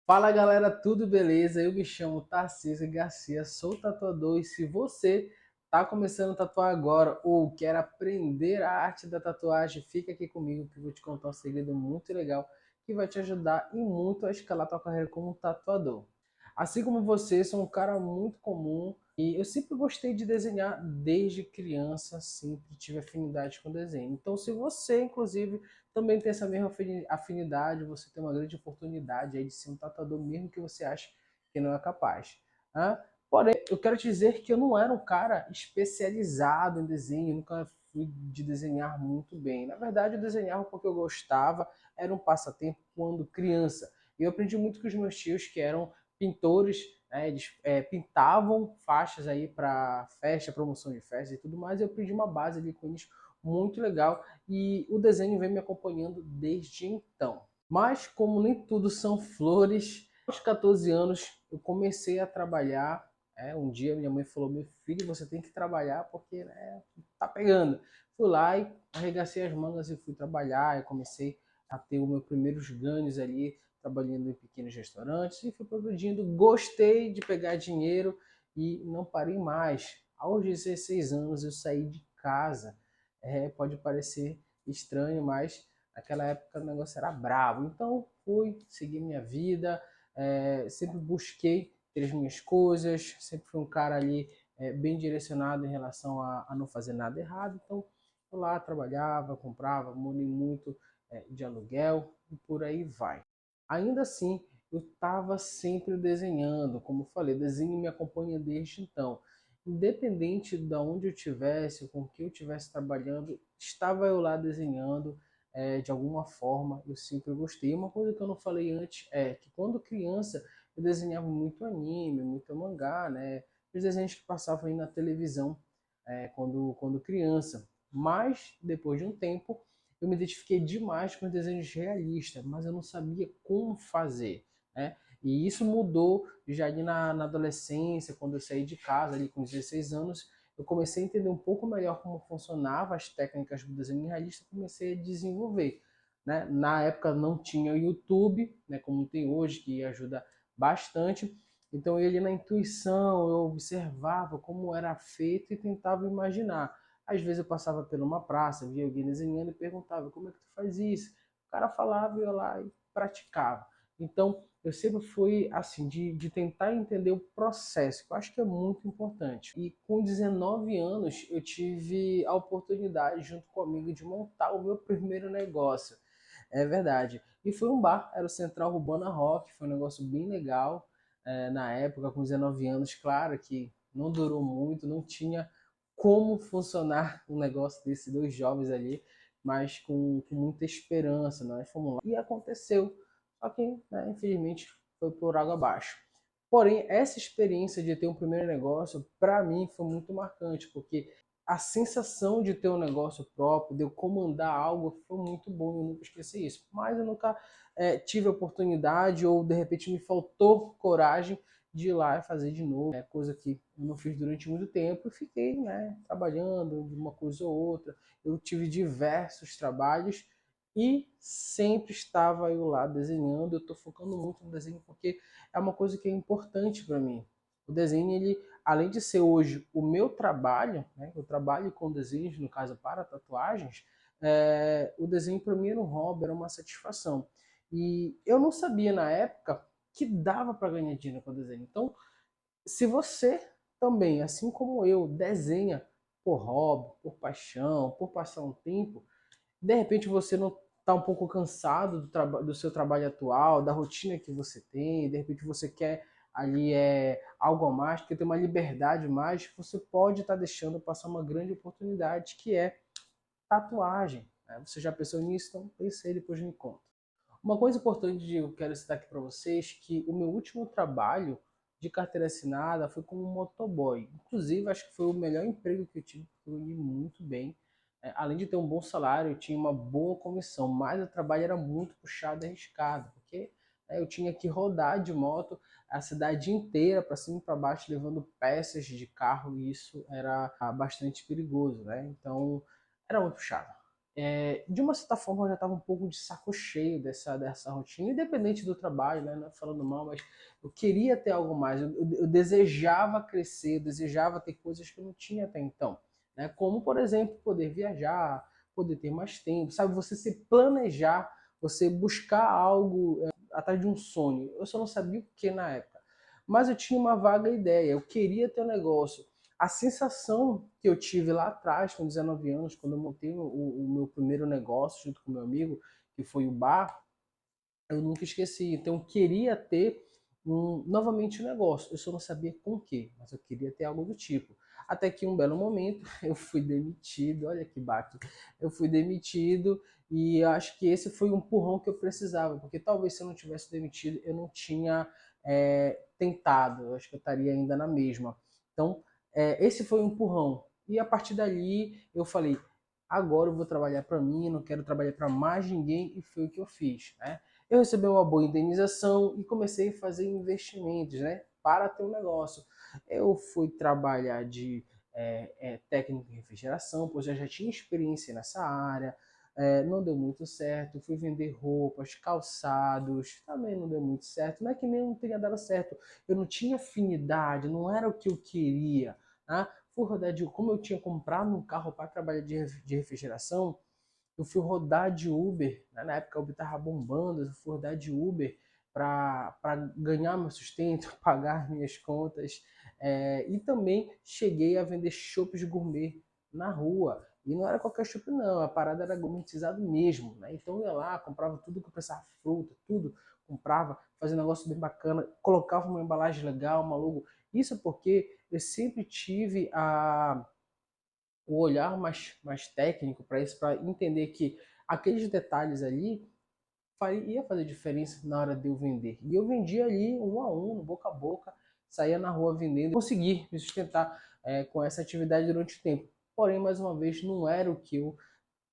Fala galera, tudo beleza? Eu me chamo Tarcísio Garcia, sou tatuador e se você está começando a tatuar agora ou quer aprender a arte da tatuagem, fica aqui comigo que eu vou te contar um segredo muito legal que vai te ajudar e muito a escalar tua carreira como tatuador. Assim como você, sou um cara muito comum e eu sempre gostei de desenhar desde criança, sempre tive afinidade com desenho. Então, se você, inclusive, também tem essa mesma afinidade, você tem uma grande oportunidade aí de ser um tatuador mesmo que você acha que não é capaz. Né? Porém, eu quero te dizer que eu não era um cara especializado em desenho, eu nunca fui de desenhar muito bem. Na verdade, eu desenhava porque eu gostava, era um passatempo quando criança. E eu aprendi muito com os meus tios que eram pintores, né? Eles pintavam faixas aí para festa, promoção de festa e tudo mais. Eu aprendi uma base ali com eles muito legal e o desenho vem me acompanhando desde então. Mas como nem tudo são flores, aos 14 anos eu comecei a trabalhar. Um dia minha mãe falou: meu filho, você tem que trabalhar porque tá pegando. Fui lá e arregacei as mangas e fui trabalhar. Eu comecei a ter os meus primeiros ganhos ali, trabalhando em pequenos restaurantes e fui progredindo. Gostei de pegar dinheiro e não parei mais. Aos 16 anos eu saí de casa. Pode parecer estranho, mas naquela época o negócio era bravo. Então fui seguir minha vida, sempre busquei ter as minhas coisas, sempre fui um cara ali bem direcionado em relação a não fazer nada errado. Então eu lá trabalhava, comprava, morei muito de aluguel e por aí vai. Ainda assim, eu estava sempre desenhando, como eu falei, desenho me acompanha desde então. Independente de onde eu estivesse, com o que eu estivesse trabalhando, estava eu lá desenhando de alguma forma, eu sempre gostei. Uma coisa que eu não falei antes é que quando criança eu desenhava muito anime, muito mangá, né? Os desenhos que passavam aí na televisão quando criança. Mas depois de um tempo eu me identifiquei demais com os desenhos realistas, mas eu não sabia como fazer, né? E isso mudou já ali na adolescência, quando eu saí de casa, ali com 16 anos, eu comecei a entender um pouco melhor como funcionava as técnicas do desenho realista, comecei a desenvolver. Né? Na época não tinha o YouTube, né, como tem hoje, que ajuda bastante. Então eu ia ali na intuição, eu observava como era feito e tentava imaginar. Às vezes eu passava por uma praça, via alguém desenhando e perguntava: como é que tu faz isso? O cara falava e eu ia lá e praticava. Então, eu sempre fui assim, de tentar entender o processo, que eu acho que é muito importante. E com 19 anos, eu tive a oportunidade, junto com um amigo, de montar o meu primeiro negócio. É verdade. E foi um bar, era o Central Urbana Rock, foi um negócio bem legal. Na época, com 19 anos, claro que não durou muito, não tinha como funcionar um negócio desse, dois jovens ali, mas com muita esperança, nós fomos lá. E aconteceu, só que, né, infelizmente, foi por água abaixo. Porém, essa experiência de ter um primeiro negócio, para mim, foi muito marcante, porque a sensação de ter um negócio próprio, de eu comandar algo, foi muito bom, eu nunca esqueci isso. Mas eu nunca tive a oportunidade ou, de repente, me faltou coragem de ir lá e fazer de novo, coisa que eu não fiz durante muito tempo, e fiquei, né, trabalhando de uma coisa ou outra. Eu tive diversos trabalhos e sempre estava eu lá desenhando. Eu estou focando muito no desenho porque é uma coisa que é importante para mim. O desenho, ele, além de ser hoje o meu trabalho, né, eu trabalho com desenhos, no caso para tatuagens, o desenho para mim era um hobby, era uma satisfação. E eu não sabia na época que dava para ganhar dinheiro com desenho. Então, se você também, assim como eu, desenha por hobby, por paixão, por passar um tempo, de repente você não está um pouco cansado do seu trabalho atual, da rotina que você tem, de repente você quer ali algo a mais, quer ter uma liberdade mais, você pode estar deixando passar uma grande oportunidade que é tatuagem. Né? Você já pensou nisso? Então pense aí, depois me conta. Uma coisa importante que eu quero citar aqui para vocês que o meu último trabalho de carteira assinada foi como motoboy. Inclusive, acho que foi o melhor emprego que eu tive, porque eu ganhei muito bem. Além de ter um bom salário, eu tinha uma boa comissão, mas o trabalho era muito puxado e arriscado, porque eu tinha que rodar de moto a cidade inteira, para cima e para baixo, levando peças de carro, e isso era bastante perigoso, né? Então, era muito puxado. De uma certa forma eu já estava um pouco de saco cheio dessa rotina, independente do trabalho, né? Não é falando mal, mas eu queria ter algo mais, eu desejava crescer, eu desejava ter coisas que eu não tinha até então, né? Como, por exemplo, poder viajar, poder ter mais tempo, sabe? Você se planejar, você buscar algo atrás de um sonho. Eu só não sabia o que na época, mas eu tinha uma vaga ideia, eu queria ter um negócio. A sensação que eu tive lá atrás, com 19 anos, quando eu montei o meu primeiro negócio junto com meu amigo, que foi o bar, eu nunca esqueci. Então eu queria ter novamente um negócio. Eu só não sabia com o quê, mas eu queria ter algo do tipo. Até que um belo momento eu fui demitido, olha que baque. Eu fui demitido e eu acho que esse foi o empurrão que eu precisava, porque talvez se eu não tivesse demitido, eu não tinha tentado. Eu acho que eu estaria ainda na mesma. Então, esse foi o empurrão. E a partir dali eu falei, agora eu vou trabalhar para mim, não quero trabalhar para mais ninguém, e foi o que eu fiz, né? Eu recebi uma boa indenização e comecei a fazer investimentos, né, para ter um negócio. Eu fui trabalhar de técnico em refrigeração, pois eu já tinha experiência nessa área. Não deu muito certo. Fui vender roupas, calçados, também não deu muito certo. Não é que nem não tenha dado certo, eu não tinha afinidade, não era o que eu queria, né? Fui rodar de, como eu tinha comprado um carro para trabalhar de refrigeração, eu fui rodar de Uber, né? Na época o Uber estava bombando, eu fui rodar de Uber para ganhar meu sustento, pagar minhas contas, e também cheguei a vender chopps gourmet na rua. E não era qualquer chopp não, a parada era gourmetizado mesmo, né? Então eu ia lá, comprava tudo que eu precisava, fruta, tudo, comprava, fazia um negócio bem bacana, colocava uma embalagem legal, uma logo. Isso porque eu sempre tive o olhar mais técnico para isso, para entender que aqueles detalhes ali ia fazer diferença na hora de eu vender. E eu vendia ali um a um, boca a boca, saía na rua vendendo, consegui me sustentar com essa atividade durante o tempo. Porém, mais uma vez, não era o que eu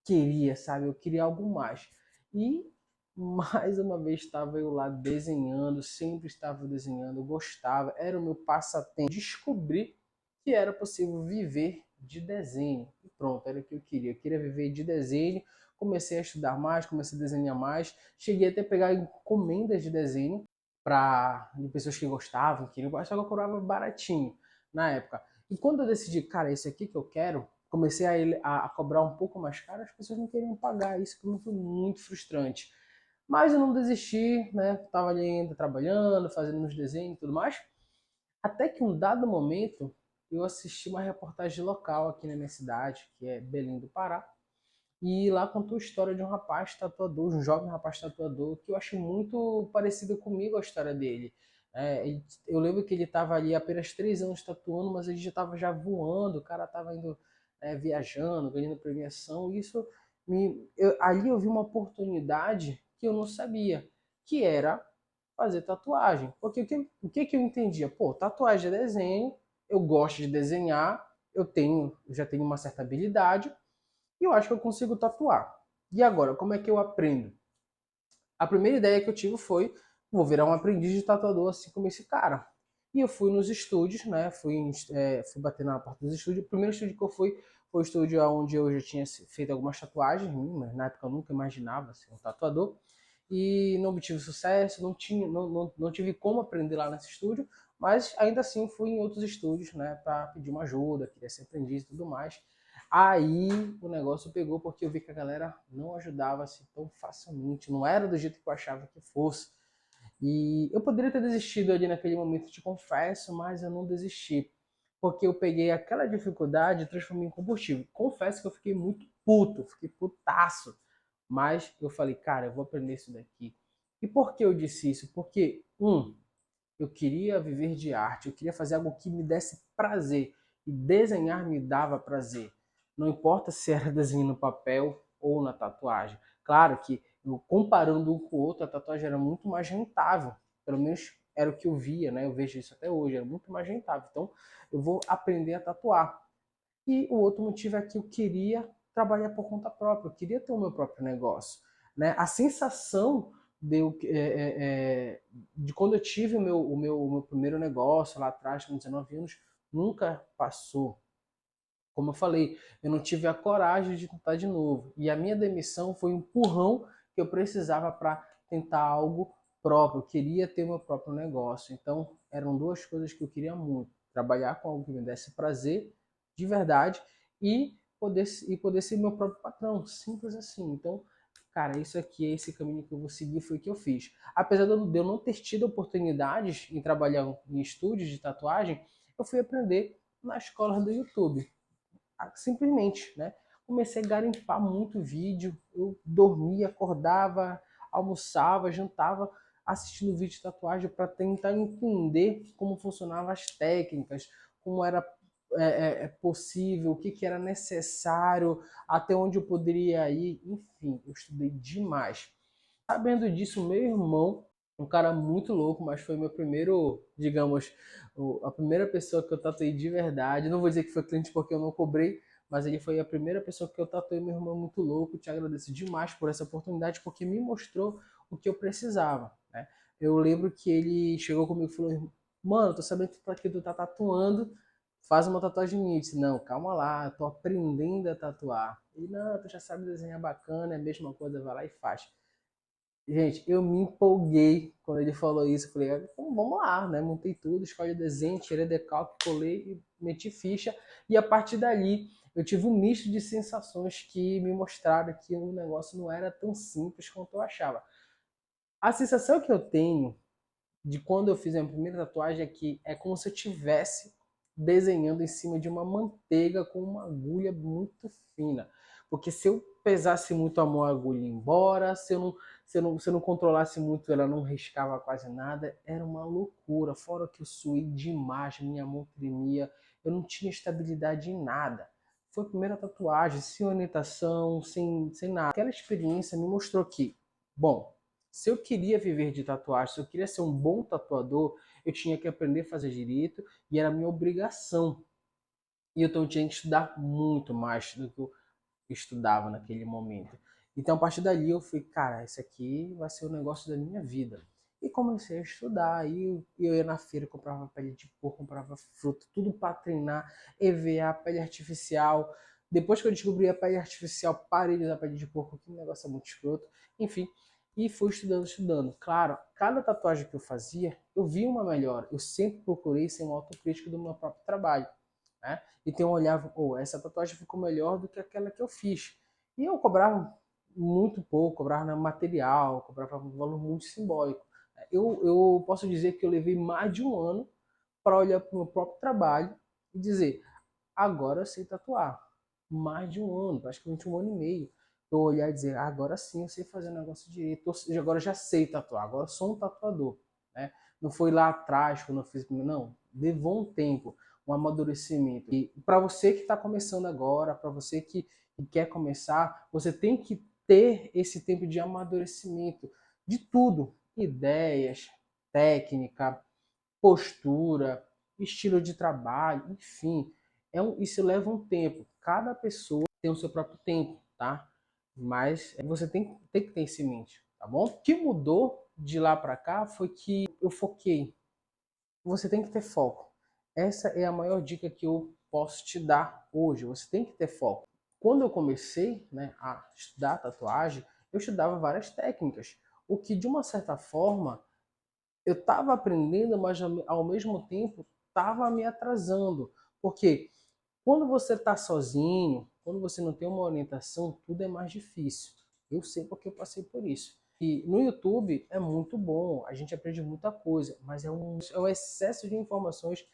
queria, sabe? Eu queria algo mais. E mais uma vez estava eu lá desenhando, sempre estava desenhando, gostava, era o meu passatempo. Descobri que era possível viver de desenho. E pronto, era o que eu queria. Eu queria viver de desenho. Comecei a estudar mais, comecei a desenhar mais. Cheguei até a pegar encomendas de desenho de pessoas que gostavam, queriam, só que eu cobrava baratinho na época. E quando eu decidi, cara, esse aqui que eu quero, comecei a cobrar um pouco mais caro, as pessoas não queriam pagar. Isso para mim foi muito frustrante. Mas eu não desisti, né? Tava ali ainda trabalhando, fazendo meus desenhos e tudo mais. Até que um dado momento eu assisti uma reportagem local aqui na minha cidade, que é Belém do Pará, e lá contou a história de um rapaz tatuador, um jovem rapaz tatuador, que eu acho muito parecido comigo a história dele. Eu lembro que ele estava ali apenas 3 anos tatuando, mas ele já estava já voando, o cara estava indo viajando, ganhando premiação. Isso ali eu vi uma oportunidade que eu não sabia, que era fazer tatuagem. Porque o que eu entendia? Pô, tatuagem é desenho, eu gosto de desenhar, eu já tenho uma certa habilidade, e eu acho que eu consigo tatuar. E agora, como é que eu aprendo? A primeira ideia que eu tive foi, vou virar um aprendiz de tatuador assim como esse cara. E eu fui nos estúdios, né? Fui bater na porta dos estúdios. O primeiro estúdio que eu fui foi o estúdio onde eu já tinha feito algumas tatuagens, mas na época eu nunca imaginava ser um tatuador. E não obtive sucesso, não tive como aprender lá nesse estúdio, mas ainda assim fui em outros estúdios, né, para pedir uma ajuda, queria ser aprendiz e tudo mais. Aí o negócio pegou porque eu vi que a galera não ajudava assim tão facilmente, não era do jeito que eu achava que fosse. E eu poderia ter desistido ali naquele momento, te confesso, mas eu não desisti, porque eu peguei aquela dificuldade e transformei em combustível. Confesso que eu fiquei muito puto, fiquei putaço, mas eu falei, cara, eu vou aprender isso daqui. E por que eu disse isso? Porque, eu queria viver de arte, eu queria fazer algo que me desse prazer. E desenhar me dava prazer. Não importa se era desenho no papel ou na tatuagem. Claro que, comparando um com o outro, a tatuagem era muito mais rentável. Pelo menos era o que eu via, né? Eu vejo isso até hoje, era muito mais rentável. Então, eu vou aprender a tatuar. E o outro motivo é que eu queria trabalhar por conta própria, eu queria ter o meu próprio negócio. Né? A sensação de quando eu tive o meu primeiro negócio lá atrás, com 19 anos, nunca passou. Como eu falei, eu não tive a coragem de tentar de novo. E a minha demissão foi um empurrão que eu precisava para tentar algo próprio. Eu queria ter meu próprio negócio. Então, eram duas coisas que eu queria muito: trabalhar com algo que me desse prazer de verdade e poder ser meu próprio patrão. Simples assim. Então, cara, isso aqui, esse caminho que eu vou seguir foi o que eu fiz. Apesar de eu não ter tido oportunidades em trabalhar em estúdios de tatuagem, eu fui aprender na escola do YouTube, simplesmente, né? Comecei a garimpar muito vídeo, eu dormia, acordava, almoçava, jantava assistindo vídeo de tatuagem para tentar entender como funcionavam as técnicas, como era possível, o que, que era necessário, até onde eu poderia ir, enfim, eu estudei demais. Sabendo disso, meu irmão, um cara muito louco, mas foi meu primeiro, digamos, a primeira pessoa que eu tatuei de verdade. Não vou dizer que foi cliente porque eu não cobrei, mas ele foi a primeira pessoa que eu tatuei. Meu irmão é muito louco. Te agradeço demais por essa oportunidade, porque me mostrou o que eu precisava, né? Eu lembro que ele chegou comigo e falou: Mano, tô sabendo que tu tá tatuando, faz uma tatuagem minha. Eu disse: Não, calma lá, tô aprendendo a tatuar. Ele: Não, tu já sabe desenhar bacana, é a mesma coisa, vai lá e faz. Gente, eu me empolguei quando ele falou isso. Eu falei: então, vamos lá, né? Montei tudo, escolhi o desenho, tirei decalque, colei e meti ficha. E a partir dali, eu tive um misto de sensações que me mostraram que o negócio não era tão simples quanto eu achava. A sensação que eu tenho de quando eu fiz a minha primeira tatuagem é que é como se eu estivesse desenhando em cima de uma manteiga com uma agulha muito fina. Porque se eu pesasse muito a mão, a agulha ia embora, se eu não controlasse muito, ela não riscava quase nada, era uma loucura. Fora que eu suei demais, minha mão tremia, eu não tinha estabilidade em nada. Foi a primeira tatuagem, sem orientação, sem nada. Aquela experiência me mostrou que, bom, se eu queria viver de tatuagem, se eu queria ser um bom tatuador, eu tinha que aprender a fazer direito e era minha obrigação. E então eu tinha que estudar muito mais do que eu estudava naquele momento. Então a partir dali eu fui, cara, esse aqui vai ser o negócio da minha vida. E comecei a estudar, aí eu ia na feira, comprava pele de porco, comprava fruta, tudo para treinar, EVA, pele artificial. Depois que eu descobri a pele artificial, parei de usar pele de porco, que negócio é muito escroto. Enfim, e fui estudando, estudando. Claro, cada tatuagem que eu fazia, eu vi uma melhora. Eu sempre procurei ser um autocrítico do meu próprio trabalho, né? Então eu olhava: oh, essa tatuagem ficou melhor do que aquela que eu fiz. E eu cobrava muito pouco, cobrava no material, cobrava um valor muito simbólico. Eu posso dizer que eu levei mais de um ano para olhar para o meu próprio trabalho e dizer: agora eu sei tatuar. Mais de um ano, praticamente um ano e meio. Eu olhar e dizer: agora sim eu sei fazer o negócio direito, agora eu já sei tatuar, agora eu sou um tatuador, né? Não foi lá atrás quando eu fiz, não, levou um tempo, um amadurecimento. E para você que está começando agora, para você que quer começar, você tem que ter esse tempo de amadurecimento de tudo: ideias, técnica, postura, estilo de trabalho, enfim. Isso leva um tempo. Cada pessoa tem o seu próprio tempo, tá? Mas você tem que ter isso em mente, tá bom? O que mudou de lá para cá foi que eu foquei. Você tem que ter foco. Essa é a maior dica que eu posso te dar hoje. Você tem que ter foco. Quando eu comecei, né, a estudar tatuagem, eu estudava várias técnicas, o que de uma certa forma eu estava aprendendo, mas ao mesmo tempo estava me atrasando. Porque quando você está sozinho, quando você não tem uma orientação, tudo é mais difícil. Eu sei porque eu passei por isso. E no YouTube é muito bom, a gente aprende muita coisa, mas é um excesso de informações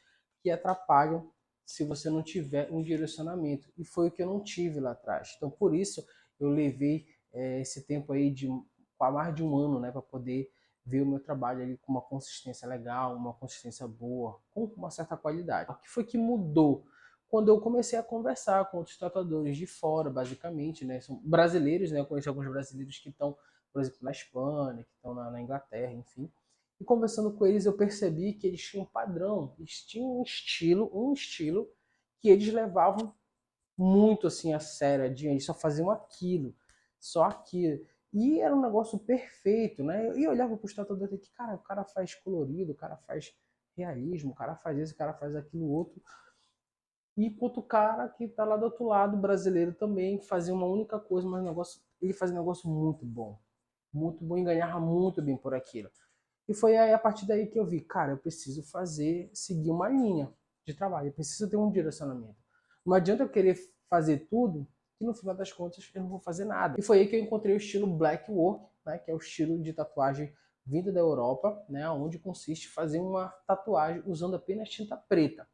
que atrapalham se você não tiver um direcionamento. E foi o que eu não tive lá atrás. Então, por isso, eu levei esse tempo aí de mais de um ano, né, para poder ver o meu trabalho ali com uma consistência legal, uma consistência boa, com uma certa qualidade. O que foi que mudou? Quando eu comecei a conversar com outros tatuadores de fora, basicamente, né? São brasileiros, né? Eu conheci alguns brasileiros que estão, por exemplo, na Espanha, que estão na Inglaterra, enfim. E conversando com eles, eu percebi que eles tinham um padrão, eles tinham um estilo que eles levavam muito assim a sério, eles só faziam aquilo, só aquilo. E era um negócio perfeito, né? E eu olhava para o tatuador e que, cara, o cara faz colorido, o cara faz realismo, o cara faz isso, o cara faz aquilo outro. E outro cara que tá lá do outro lado, brasileiro também, fazia uma única coisa, mas ele fazia um negócio muito bom e ganhava muito bem por aquilo. E foi aí a partir daí que eu vi, cara, eu preciso seguir uma linha de trabalho, eu preciso ter um direcionamento. Não adianta eu querer fazer tudo que no final das contas eu não vou fazer nada. E foi aí que eu encontrei o estilo Black Work, né, que é o estilo de tatuagem vinda da Europa, né, onde consiste em fazer uma tatuagem usando apenas tinta preta.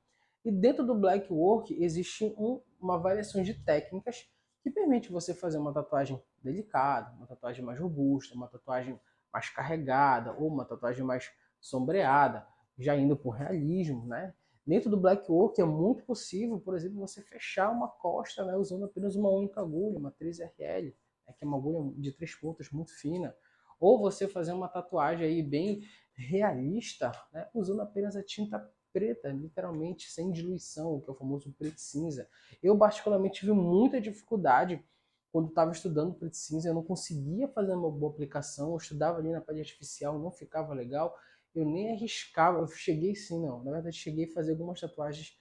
E dentro do Black Work existe uma variação de técnicas que permite você fazer uma tatuagem delicada, uma tatuagem mais robusta, uma tatuagem mais carregada ou uma tatuagem mais sombreada, já indo para o realismo, né? Dentro do Black Work é muito possível, por exemplo, você fechar uma costa, né, usando apenas uma única agulha, uma 3RL, né, que é uma agulha de 3 pontas muito fina, ou você fazer uma tatuagem aí bem realista, né, usando apenas a tinta preta, literalmente sem diluição, que é o famoso preto cinza. Eu particularmente tive muita dificuldade quando estava estudando preto cinza, eu não conseguia fazer uma boa aplicação, eu estudava ali na pele artificial, não ficava legal, eu nem arriscava, eu cheguei sim, não, na verdade cheguei a fazer algumas tatuagens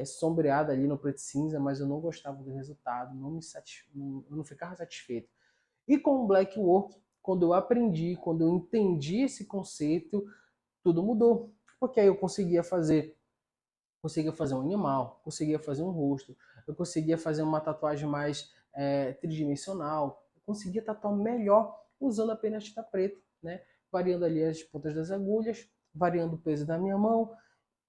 sombreadas ali no preto cinza, mas eu não gostava do resultado, eu não ficava satisfeito. E com o Black Work, quando eu aprendi, quando eu entendi esse conceito, tudo mudou, porque aí eu conseguia fazer um animal, conseguia fazer um rosto, eu conseguia fazer uma tatuagem mais tridimensional, eu conseguia tatuar melhor usando apenas tinta preta, né? Variando ali as pontas das agulhas, variando o peso da minha mão,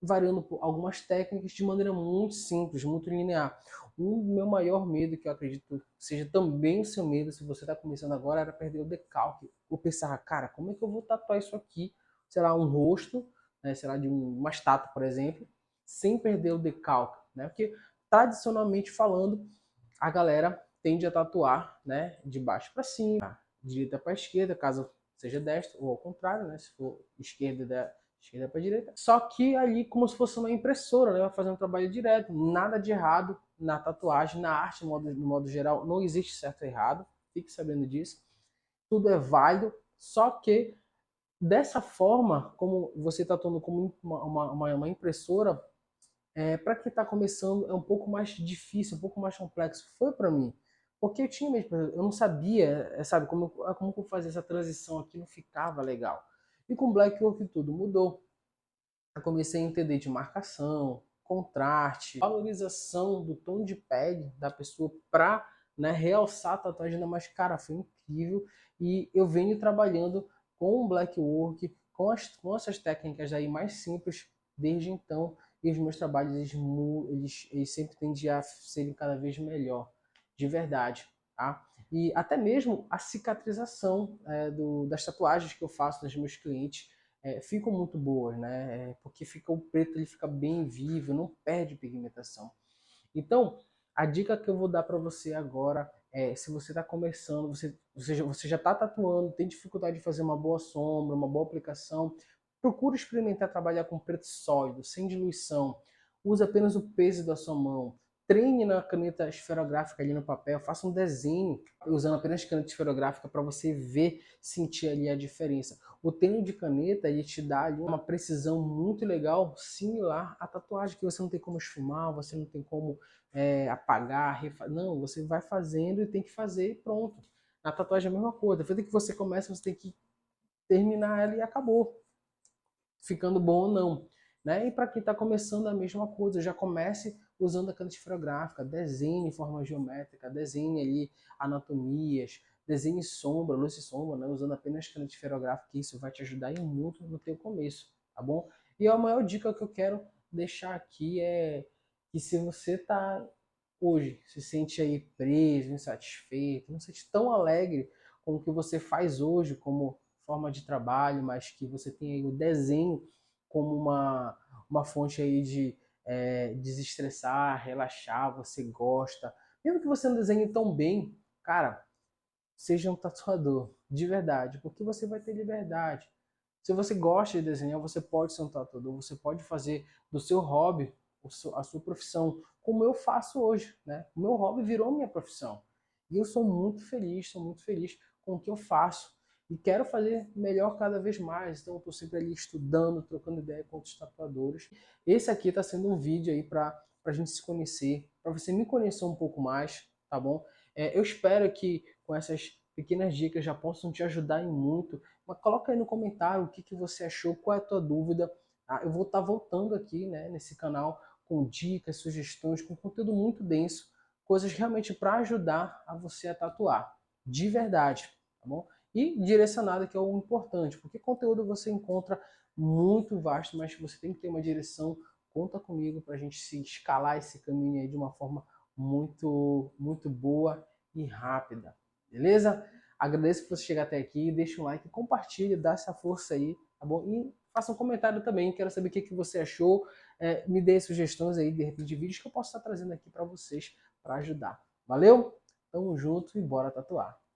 variando por algumas técnicas de maneira muito simples, muito linear. O meu maior medo, que eu acredito seja também o seu medo, se você está começando agora, era perder o decalque. Eu pensava, cara, como é que eu vou tatuar isso aqui? Sei lá, um rosto, né, sei lá, de uma estátua, por exemplo, sem perder o decalque, né? Porque tradicionalmente falando, a galera tende a tatuar, né, de baixo para cima, direita para esquerda, caso seja destro, ou ao contrário, né, se for esquerda para direita. Só que ali como se fosse uma impressora, né, vai fazer um trabalho direto, nada de errado na tatuagem, na arte no modo geral, não existe certo e errado, fique sabendo disso. Tudo é válido, só que dessa forma, como você está atuando como uma impressora, para quem está começando é um pouco mais difícil, um pouco mais complexo. Foi para mim. Porque eu tinha mesmo, eu não sabia, sabe, como eu fazia essa transição aqui, não ficava legal. E com Black Work tudo mudou. Eu comecei a entender de marcação, contraste, valorização do tom de pele da pessoa para, né, realçar a tatuagem ainda mais. Cara, foi incrível. E eu venho trabalhando com o Black Work, com essas técnicas aí mais simples desde então. E os meus trabalhos, eles sempre tendem a serem cada vez melhor, de verdade. Tá? E até mesmo a cicatrização das tatuagens que eu faço nos meus clientes ficam muito boas, né? Porque fica o preto, ele fica bem vivo, não perde pigmentação. Então, a dica que eu vou dar para você agora é, se você está começando, você já está tatuando, tem dificuldade de fazer uma boa sombra, uma boa aplicação, procure experimentar trabalhar com preto sólido, sem diluição. Use apenas o peso da sua mão. Treine na caneta esferográfica ali no papel, faça um desenho usando apenas caneta esferográfica para você ver, sentir ali a diferença. O treino de caneta ele te dá ali uma precisão muito legal, similar à tatuagem, que você não tem como esfumar, você não tem como apagar, não, você vai fazendo e tem que fazer e pronto. Na tatuagem é a mesma coisa, depois que você começa, você tem que terminar ela e acabou, ficando bom ou não. Né? E para quem está começando a mesma coisa, já comece usando a caneta esferográfica, desenhe em forma geométrica, desenhe ali anatomias, desenhe sombra, luz e sombra, né? Usando apenas caneta esferográfica, que isso vai te ajudar em muito no teu começo, tá bom? E a maior dica que eu quero deixar aqui é que se você está hoje, se sente aí preso, insatisfeito, não se sente tão alegre com o que você faz hoje como forma de trabalho, mas que você tem aí o desenho como uma fonte aí de desestressar, relaxar, você gosta. Mesmo que você não desenhe tão bem, cara, seja um tatuador, de verdade, porque você vai ter liberdade. Se você gosta de desenhar, você pode ser um tatuador, você pode fazer do seu hobby a sua profissão, como eu faço hoje, né? O meu hobby virou minha profissão. E eu sou muito feliz com o que eu faço. E quero fazer melhor cada vez mais. Então, eu estou sempre ali estudando, trocando ideia com outros tatuadores. Esse aqui está sendo um vídeo aí para para a gente se conhecer, para você me conhecer um pouco mais, tá bom? Eu espero que com essas pequenas dicas já possam te ajudar em muito. Mas coloca aí no comentário o que você achou, qual é a tua dúvida. Tá? Eu vou estar voltando aqui, né, nesse canal com dicas, sugestões, com conteúdo muito denso, coisas realmente para ajudar a você a tatuar, de verdade, tá bom? E direcionado, que é o importante, porque conteúdo você encontra muito vasto, mas você tem que ter uma direção. Conta comigo para a gente se escalar esse caminho aí de uma forma muito boa e rápida, beleza? Agradeço por você chegar até aqui, deixa um like, compartilha, dá essa força aí, tá bom? E faça um comentário também, quero saber o que você achou, me dê sugestões aí, de repente, de vídeos que eu posso estar trazendo aqui para vocês, para ajudar. Valeu? Tamo junto e bora tatuar!